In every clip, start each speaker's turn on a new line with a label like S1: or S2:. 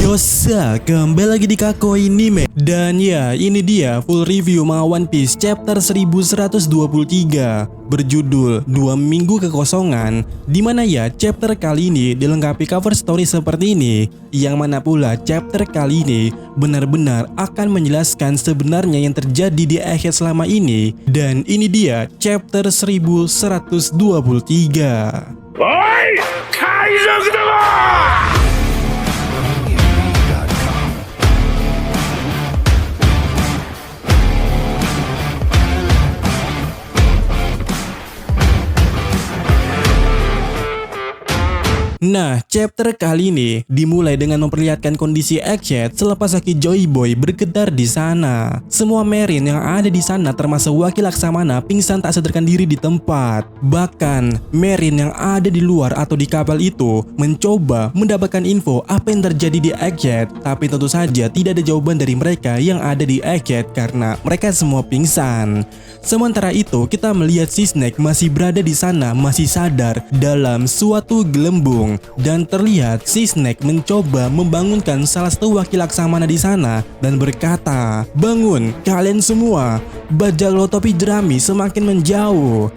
S1: Yosa, kembali lagi di Kakoi Anime. Dan ya, ini dia full review manga One Piece chapter 1123 berjudul 2 Minggu Kekosongan, dimana ya chapter kali ini dilengkapi cover story seperti ini, yang mana pula chapter kali ini benar-benar akan menjelaskan sebenarnya yang terjadi di akhir selama ini. Dan ini dia chapter 1123.
S2: Oi! Kaizoku dama!
S1: Nah, chapter kali ini dimulai dengan memperlihatkan kondisi Egghead selepas Haki Joy Boy bergetar di sana. Semua Marine yang ada di sana termasuk wakil Laksamana pingsan tak sadarkan diri di tempat. Bahkan, Marine yang ada di luar atau di kapal itu mencoba mendapatkan info apa yang terjadi di Egghead, tapi tentu saja tidak ada jawaban dari mereka yang ada di Egghead karena mereka semua pingsan. Sementara itu, kita melihat si Snake masih berada di sana, masih sadar dalam suatu gelembung. Dan terlihat si Snake mencoba membangunkan salah satu wakil Laksamana di sana dan berkata, "Bangun kalian semua, bajak laut topi jerami semakin menjauh."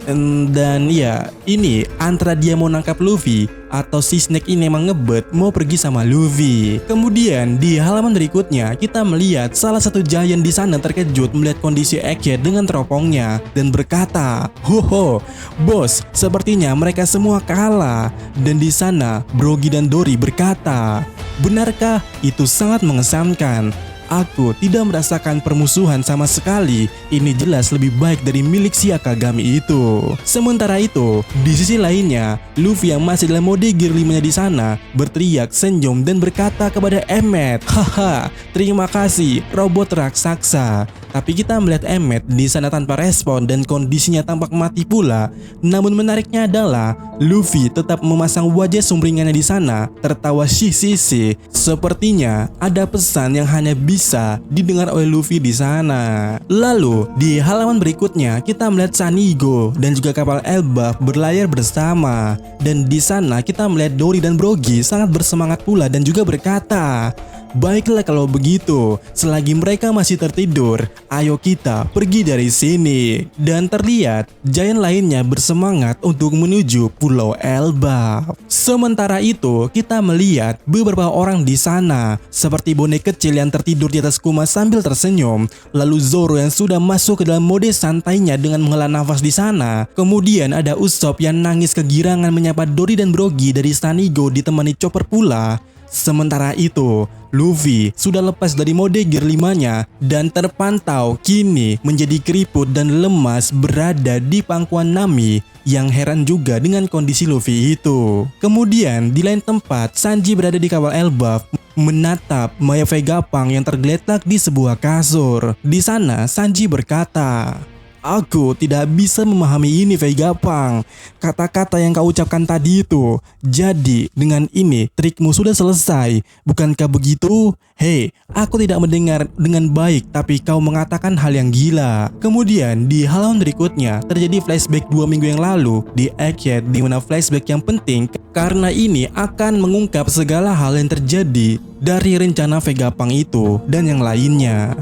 S1: Dan ya, ini antara dia mau nangkap Luffy atau si Snake ini emang ngebet mau pergi sama Luffy. Kemudian di halaman berikutnya kita melihat salah satu giant di sana terkejut melihat kondisi Egghead dengan teropongnya dan berkata, "Hoho, bos, sepertinya mereka semua kalah." Dan di sana Brogy dan Dory berkata, "Benarkah? Itu sangat mengesankan. Aku tidak merasakan permusuhan sama sekali. Ini jelas lebih baik dari milik si Akagami itu." Sementara itu, di sisi lainnya, Luffy yang masih dalam mode Gear 5-nya di sana berteriak senyum dan berkata kepada Emmet, "Haha, terima kasih robot raksasa." Tapi kita melihat Emmet di sana tanpa respon dan kondisinya tampak mati pula. Namun menariknya adalah Luffy tetap memasang wajah sumringahnya di sana, tertawa sisi. Sepertinya ada pesan yang hanya bisa didengar oleh Luffy di sana. Lalu di halaman berikutnya kita melihat Sanigo dan juga kapal Elbaf berlayar bersama. Dan di sana kita melihat Dory dan Brogy sangat bersemangat pula dan juga berkata, "Baiklah kalau begitu, selagi mereka masih tertidur, ayo kita pergi dari sini." Dan terlihat giant lainnya bersemangat untuk menuju Pulau Elbaf. Sementara itu, kita melihat beberapa orang di sana, seperti bonek kecil yang tertidur di atas Kuma sambil tersenyum, lalu Zoro yang sudah masuk ke dalam mode santainya dengan menghela nafas di sana. Kemudian ada Usopp yang nangis kegirangan menyapa Dory dan Brogy dari Sanigo ditemani Chopper pula. Sementara itu, Luffy sudah lepas dari mode Gear 5-nya dan terpantau kini menjadi keriput dan lemas berada di pangkuan Nami yang heran juga dengan kondisi Luffy itu. Kemudian di lain tempat, Sanji berada di kapal Elbaf menatap Maya Vegapunk yang tergeletak di sebuah kasur. Di sana Sanji berkata, "Aku tidak bisa memahami ini, Vegapunk. Kata-kata yang kau ucapkan tadi itu. Jadi, dengan ini trikmu sudah selesai. Bukankah begitu? Hei, aku tidak mendengar dengan baik, tapi kau mengatakan hal yang gila." Kemudian, di halaman berikutnya, terjadi flashback 2 minggu yang lalu di Egghead, di mana flashback yang penting karena ini akan mengungkap segala hal yang terjadi dari rencana Vegapunk itu dan yang lainnya.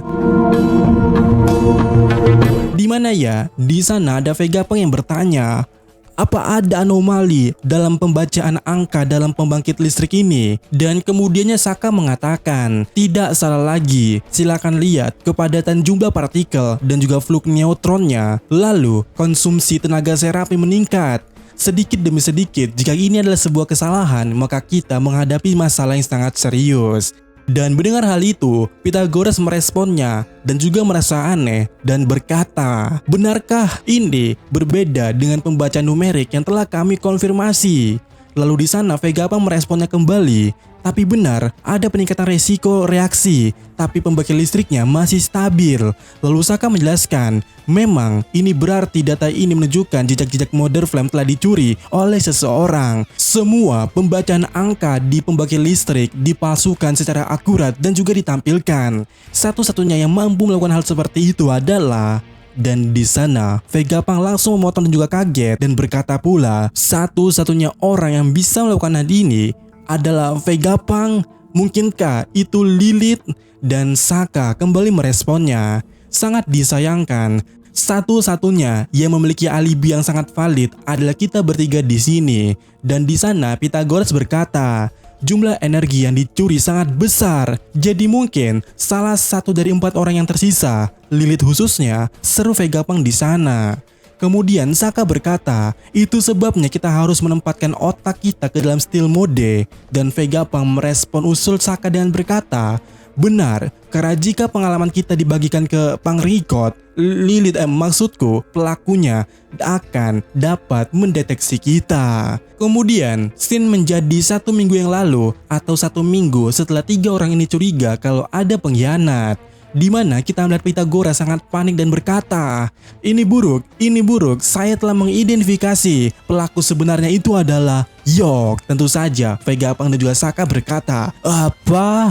S1: Di mana ya, di sana ada Vegapunk yang bertanya, "Apa ada anomali dalam pembacaan angka dalam pembangkit listrik ini?" Dan kemudiannya Saka mengatakan, "Tidak salah lagi, silakan lihat kepadatan jumlah partikel dan juga fluk neutronnya. Lalu konsumsi tenaga Serapi meningkat. Sedikit demi sedikit, jika ini adalah sebuah kesalahan, maka kita menghadapi masalah yang sangat serius." Dan mendengar hal itu, Pythagoras meresponnya dan juga merasa aneh dan berkata, "Benarkah ini berbeda dengan pembacaan numerik yang telah kami konfirmasi?" Lalu di sana Vegapunk meresponnya kembali, "Tapi benar, ada peningkatan resiko reaksi, tapi pembangkit listriknya masih stabil." Lalu Saka menjelaskan, "Memang ini berarti data ini menunjukkan jejak-jejak Mother Flame telah dicuri oleh seseorang. Semua pembacaan angka di pembangkit listrik dipalsukan secara akurat dan juga ditampilkan. Satu-satunya yang mampu melakukan hal seperti itu adalah..." Dan di sana, Vegapunk langsung memotong dan juga kaget dan berkata pula, satu-satunya orang yang bisa melakukan hal ini adalah Vegapunk. Mungkinkah itu Lilith? Dan Saka kembali meresponnya. Sangat disayangkan, satu-satunya yang memiliki alibi yang sangat valid adalah kita bertiga di sini. Dan di sana Pythagoras berkata, jumlah energi yang dicuri sangat besar. Jadi mungkin salah satu dari 4 orang yang tersisa, Lilith khususnya, seru Vegapunk di sana. Kemudian Saka berkata, itu sebabnya kita harus menempatkan otak kita ke dalam stealth mode. Dan Vegapunk merespon usul Saka dengan berkata, benar, karena jika pengalaman kita dibagikan ke Pangrikot, Lilith maksudku pelakunya akan dapat mendeteksi kita. Kemudian scene menjadi 1 minggu yang lalu atau 1 minggu setelah 3 orang ini curiga kalau ada pengkhianat. Di mana kita melihat Pythagoras sangat panik dan berkata, ini buruk, saya telah mengidentifikasi pelaku sebenarnya itu adalah Yok. Tentu saja Vegapunk dan juga Saka berkata, apa?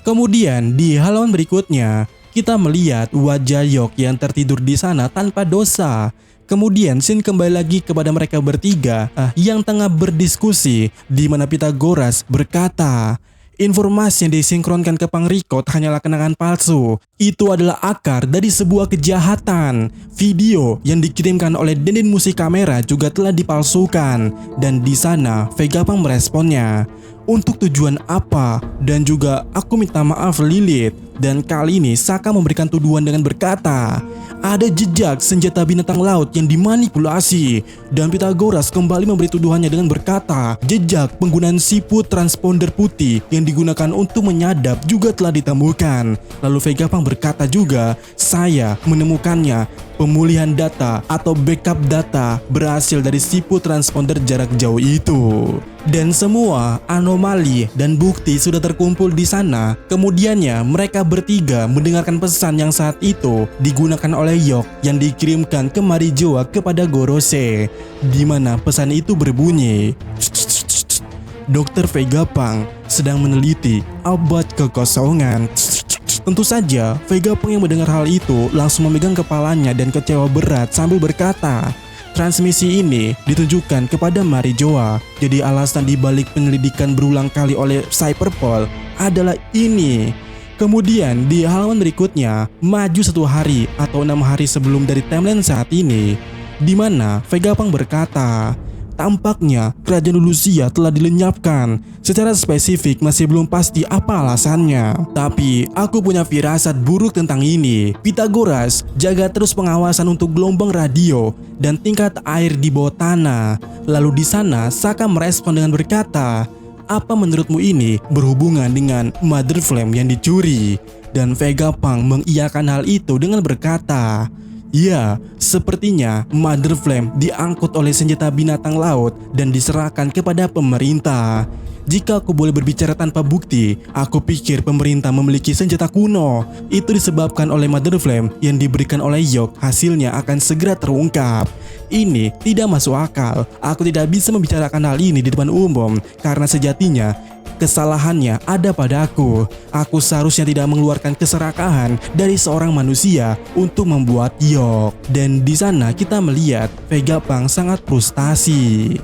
S1: Kemudian di halaman berikutnya kita melihat wajah Yok yang tertidur di sana tanpa dosa. Kemudian scene kembali lagi kepada mereka bertiga yang tengah berdiskusi, di mana Pythagoras berkata, informasi yang disinkronkan ke Pangrikot hanyalah kenangan palsu. Itu adalah akar dari sebuah kejahatan. Video yang dikirimkan oleh Denden Musik Kamera juga telah dipalsukan. Dan di sana Vegapunk meresponnya, untuk tujuan apa? Dan juga aku minta maaf Lilith. Dan kali ini Saka memberikan tuduhan dengan berkata, ada jejak senjata binatang laut yang dimanipulasi. Dan Pythagoras kembali memberi tuduhannya dengan berkata, jejak penggunaan siput transponder putih yang digunakan untuk menyadap juga telah ditemukan. Lalu Vegapunk berkata juga, saya menemukannya. Pemulihan data atau backup data berhasil dari siput transponder jarak jauh itu. Dan semua anomali dan bukti sudah terkumpul di sana. Kemudiannya mereka bertiga mendengarkan pesan yang saat itu digunakan oleh Yok yang dikirimkan ke Marijoa kepada Gorose, di mana pesan itu berbunyi, Dr. Vegapunk sedang meneliti obat kekosongan. Tentu saja Vegapunk yang mendengar hal itu langsung memegang kepalanya dan kecewa berat sambil berkata, transmisi ini ditunjukkan kepada Marijoa. Jadi alasan dibalik penyelidikan berulang kali oleh Cyberpol adalah ini. Kemudian di halaman berikutnya, maju 1 hari atau 6 hari sebelum dari timeline saat ini, di mana Vegapunk berkata, tampaknya kerajaan Lucia telah dilenyapkan. Secara spesifik masih belum pasti apa alasannya. Tapi aku punya firasat buruk tentang ini. Pythagoras, jaga terus pengawasan untuk gelombang radio dan tingkat air di bawah tanah. Lalu di sana Saka merespon dengan berkata, apa menurutmu ini berhubungan dengan Mother Flame yang dicuri? Dan Vegapunk mengiyakan hal itu dengan berkata, ya, sepertinya Mother Flame diangkut oleh senjata binatang laut dan diserahkan kepada pemerintah. Jika aku boleh berbicara tanpa bukti, aku pikir pemerintah memiliki senjata kuno. Itu disebabkan oleh Mother Flame yang diberikan oleh Yok, hasilnya akan segera terungkap. Ini tidak masuk akal. Aku tidak bisa membicarakan hal ini di depan umum karena sejatinya kesalahannya ada pada aku. Aku seharusnya tidak mengeluarkan keserakahan dari seorang manusia untuk membuat Yok. Dan di sana kita melihat Vegapunk sangat frustasi.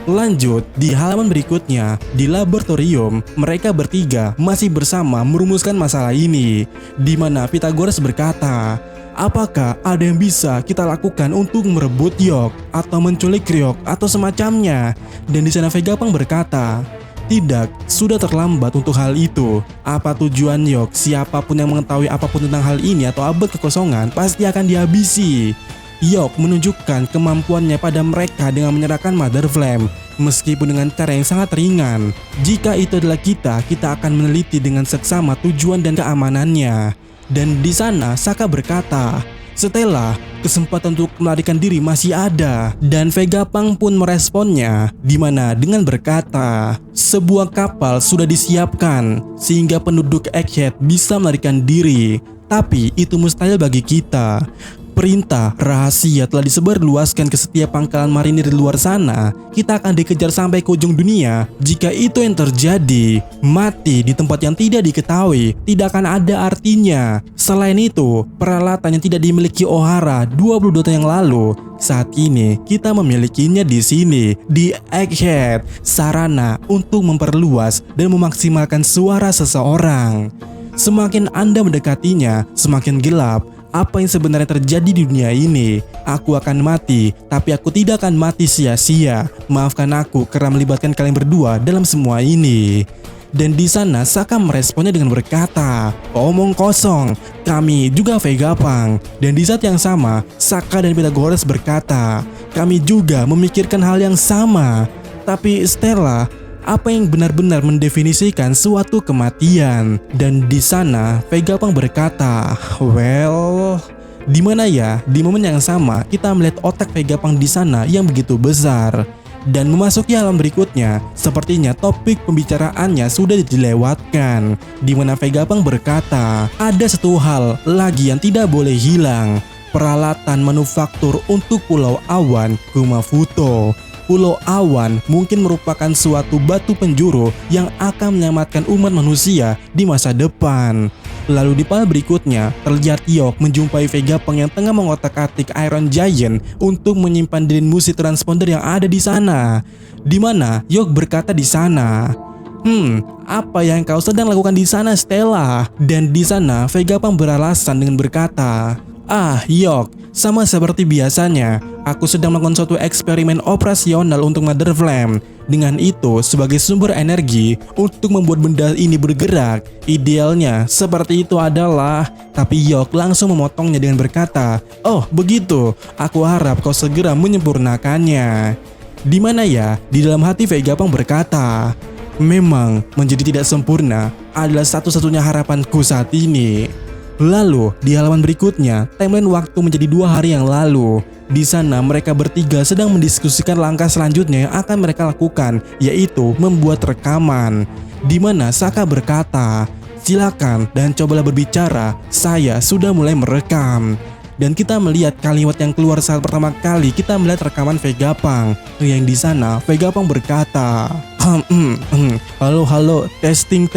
S1: Lanjut, di halaman berikutnya, di laboratorium, mereka bertiga masih bersama merumuskan masalah ini, di mana Pythagoras berkata, apakah ada yang bisa kita lakukan untuk merebut Yok atau menculik Ryok atau semacamnya? Dan di sana Vegapunk berkata, tidak, sudah terlambat untuk hal itu. Apa tujuan Yok? Siapapun yang mengetahui apapun tentang hal ini atau abad kekosongan pasti akan dihabisi. Yok menunjukkan kemampuannya pada mereka dengan menyerahkan Mother Flame, meskipun dengan cara yang sangat ringan. Jika itu adalah kita akan meneliti dengan seksama tujuan dan keamanannya. Dan di sana Saka berkata, Stella, kesempatan untuk melarikan diri masih ada. Dan Vegapunk pun meresponnya, di mana dengan berkata, sebuah kapal sudah disiapkan sehingga penduduk Egghead bisa melarikan diri. Tapi itu mustahil bagi kita. Perintah rahasia telah disebarluaskan ke setiap pangkalan marinir di luar sana. Kita akan dikejar sampai ke ujung dunia. Jika itu yang terjadi, mati di tempat yang tidak diketahui tidak akan ada artinya. Selain itu, peralatan yang tidak dimiliki O'Hara 22 tahun yang lalu, saat ini kita memilikinya di sini, di Egghead, sarana untuk memperluas dan memaksimalkan suara seseorang. Semakin Anda mendekatinya, semakin gelap. Apa yang sebenarnya terjadi di dunia ini? Aku akan mati, tapi aku tidak akan mati sia-sia. Maafkan aku karena melibatkan kalian berdua dalam semua ini. Dan di sana Sokka meresponnya dengan berkata, omong kosong, kami juga Vegapunk. Dan di saat yang sama, Sokka dan Pythagoras berkata, kami juga memikirkan hal yang sama. Tapi Stella, apa yang benar-benar mendefinisikan suatu kematian? Dan di sana Vegapunk berkata, well, di mana ya? Di momen yang sama kita melihat otak Vegapunk di sana yang begitu besar. Dan memasuki halaman berikutnya, sepertinya topik pembicaraannya sudah dilewatkan, di mana Vegapunk berkata, ada satu hal lagi yang tidak boleh hilang, peralatan manufaktur untuk Pulau Awan Kumafuto. Pulau Awan mungkin merupakan suatu batu penjuru yang akan menyelamatkan umat manusia di masa depan. Lalu di panel berikutnya, terlihat York menjumpai Vegapunk yang tengah mengotak-atik Iron Giant untuk menyimpan Drain Musi transponder yang ada di sana. Di mana York berkata di sana, apa yang kau sedang lakukan di sana, Stella? Dan di sana Vegapunk beralasan dengan berkata, York, sama seperti biasanya, aku sedang melakukan suatu eksperimen operasional untuk Mother Flame. Dengan itu sebagai sumber energi untuk membuat benda ini bergerak. Idealnya seperti itu adalah, tapi York langsung memotongnya dengan berkata, oh begitu, aku harap kau segera menyempurnakannya. Di mana ya? Di dalam hati Vegapunk berkata, memang menjadi tidak sempurna adalah satu-satunya harapanku saat ini. Lalu di halaman berikutnya, timeline waktu menjadi 2 hari yang lalu. Di sana mereka bertiga sedang mendiskusikan langkah selanjutnya yang akan mereka lakukan, yaitu membuat rekaman. Di mana Sokka berkata, silakan dan cobalah berbicara, saya sudah mulai merekam. Dan kita melihat kalimat yang keluar saat pertama kali kita melihat rekaman Vegapunk. Yang di sana Vegapunk berkata, halo, testing,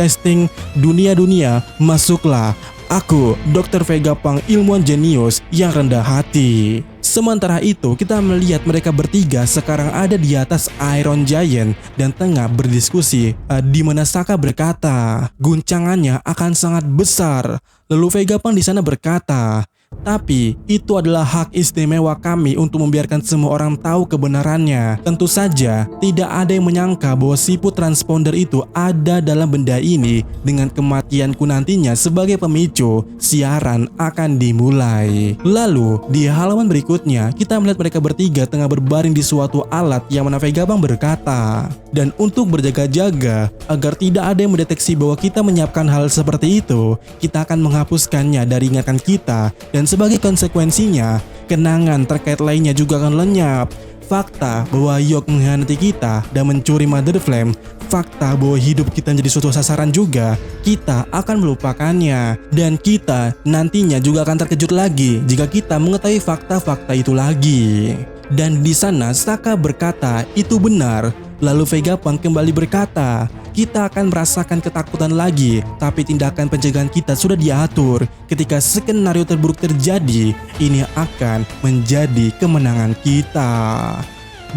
S1: dunia, masuklah. Aku, Dr. Vegapunk, ilmuwan jenius yang rendah hati. Sementara itu, kita melihat mereka bertiga sekarang ada di atas Iron Giant dan tengah berdiskusi. Di mana Sokka berkata, guncangannya akan sangat besar. Lalu Vegapunk di sana berkata, tapi itu adalah hak istimewa kami untuk membiarkan semua orang tahu kebenarannya. Tentu saja tidak ada yang menyangka bahwa siput transponder itu ada dalam benda ini. Dengan kematianku nantinya sebagai pemicu, siaran akan dimulai. Lalu di halaman berikutnya kita melihat mereka bertiga tengah berbaring di suatu alat yang mana Vegapunk berkata, dan untuk berjaga-jaga agar tidak ada yang mendeteksi bahwa kita menyiapkan hal seperti itu, kita akan menghapuskannya dari ingatan kita. Dan sebagai konsekuensinya, kenangan terkait lainnya juga akan lenyap. Fakta bahwa York mengkhianati kita dan mencuri Mother Flame, fakta bahwa hidup kita menjadi suatu sasaran juga, kita akan melupakannya. Dan kita nantinya juga akan terkejut lagi jika kita mengetahui fakta-fakta itu lagi. Dan di sana Sokka berkata, itu benar. Lalu Vegapunk kembali berkata, kita akan merasakan ketakutan lagi, tapi tindakan pencegahan kita sudah diatur. Ketika skenario terburuk terjadi, ini akan menjadi kemenangan kita.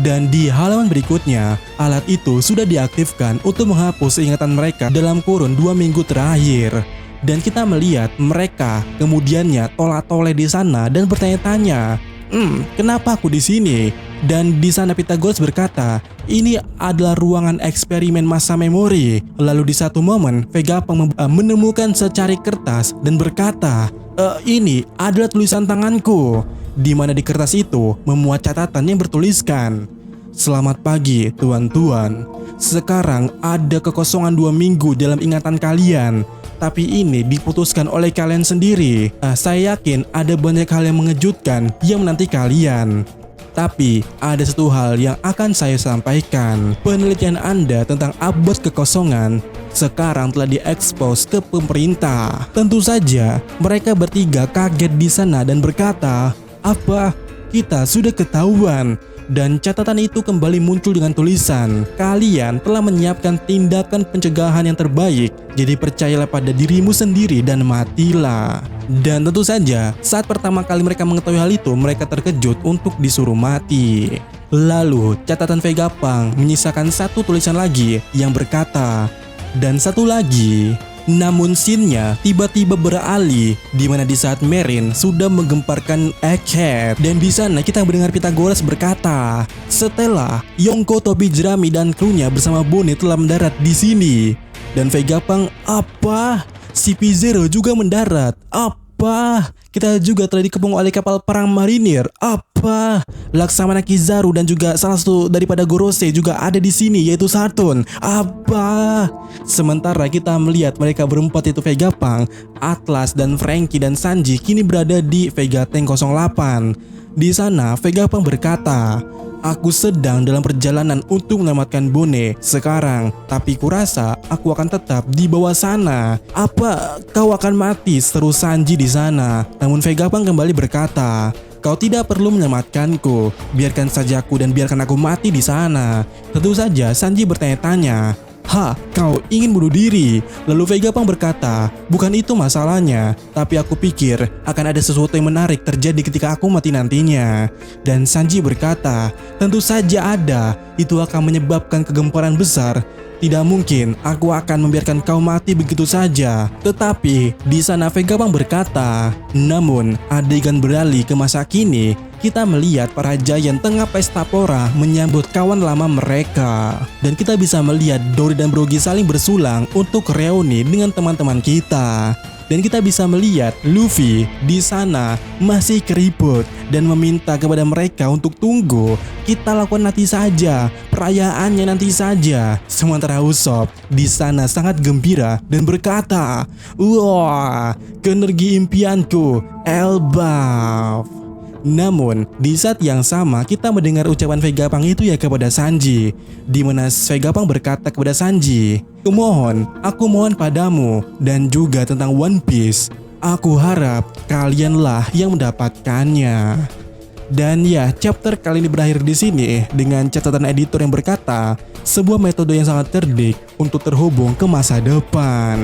S1: Dan di halaman berikutnya, alat itu sudah diaktifkan untuk menghapus ingatan mereka dalam kurun 2 minggu terakhir. Dan kita melihat mereka kemudiannya tolak-toleh di sana dan bertanya-tanya, kenapa aku di sini? Dan di sana Pythagoras berkata, ini adalah ruangan eksperimen masa memori. Lalu di satu momen Vegapunk menemukan secari kertas dan berkata, ini adalah tulisan tanganku. Di mana di kertas itu memuat catatan yang bertuliskan, selamat pagi tuan-tuan. Sekarang ada kekosongan 2 minggu dalam ingatan kalian. Tapi ini diputuskan oleh kalian sendiri. Saya yakin ada banyak hal yang mengejutkan yang menanti kalian. Tapi ada satu hal yang akan saya sampaikan. Penelitian Anda tentang abad kekosongan sekarang telah diekspos ke pemerintah. Tentu saja mereka bertiga kaget di sana dan berkata, Apa? Kita sudah ketahuan. Dan catatan itu kembali muncul dengan tulisan, kalian telah menyiapkan tindakan pencegahan yang terbaik, jadi percayalah pada dirimu sendiri dan matilah. Dan tentu saja, saat pertama kali mereka mengetahui hal itu, mereka terkejut untuk disuruh mati. Lalu, catatan Vegapunk menyisakan satu tulisan lagi yang berkata, dan satu lagi. Namun scene-nya tiba-tiba beralih di mana di saat Merin sudah menggemparkan Egghead, dan di sana kita mendengar Pythagoras berkata, setelah Yonko, Tobi, Jerami dan krunya bersama Bonnie telah mendarat di sini, dan Vegapunk, apa? CP0 juga mendarat, apa? Kita juga telah dikepung oleh kapal perang marinir, apa? Laksamana Kizaru dan juga salah satu daripada Gorosei juga ada di sini, yaitu Saturn, apa? Sementara kita melihat mereka berempat, itu Vegapunk, Atlas dan Franky dan Sanji kini berada di Vega Tank 08. Di sana Vegapunk berkata, aku sedang dalam perjalanan untuk menyelamatkan Bonnie sekarang, tapi kurasa aku akan tetap di bawah sana. Apa kau akan mati? Seru Sanji di sana. Namun Vegapunk kembali berkata, kau tidak perlu menyelamatkanku, biarkan saja aku dan biarkan aku mati di sana. Tentu saja Sanji bertanya-tanya, kau ingin bunuh diri? Lalu Vegapunk berkata, bukan itu masalahnya, tapi aku pikir akan ada sesuatu yang menarik terjadi ketika aku mati nantinya. Dan Sanji berkata, tentu saja ada, itu akan menyebabkan kegemparan besar. Tidak mungkin aku akan membiarkan kau mati begitu saja. Tetapi di sana Vegapunk berkata, namun adegan beralih ke masa kini. Kita melihat para giant tengah pesta pora menyambut kawan lama mereka. Dan kita bisa melihat Dory dan Brogy saling bersulang untuk reuni dengan teman-teman kita. Dan kita bisa melihat Luffy di sana masih keriput dan meminta kepada mereka untuk tunggu. Kita lakukan nanti saja, perayaannya nanti saja. Sementara Usopp di sana sangat gembira dan berkata, wah, energi impianku, Elbaf. Namun di saat yang sama kita mendengar ucapan Vegapunk itu ya kepada Sanji, di mana Vegapunk berkata kepada Sanji, aku mohon padamu dan juga tentang One Piece. Aku harap kalianlah yang mendapatkannya. Dan ya, chapter kali ini berakhir di sini dengan catatan editor yang berkata, sebuah metode yang sangat cerdik untuk terhubung ke masa depan.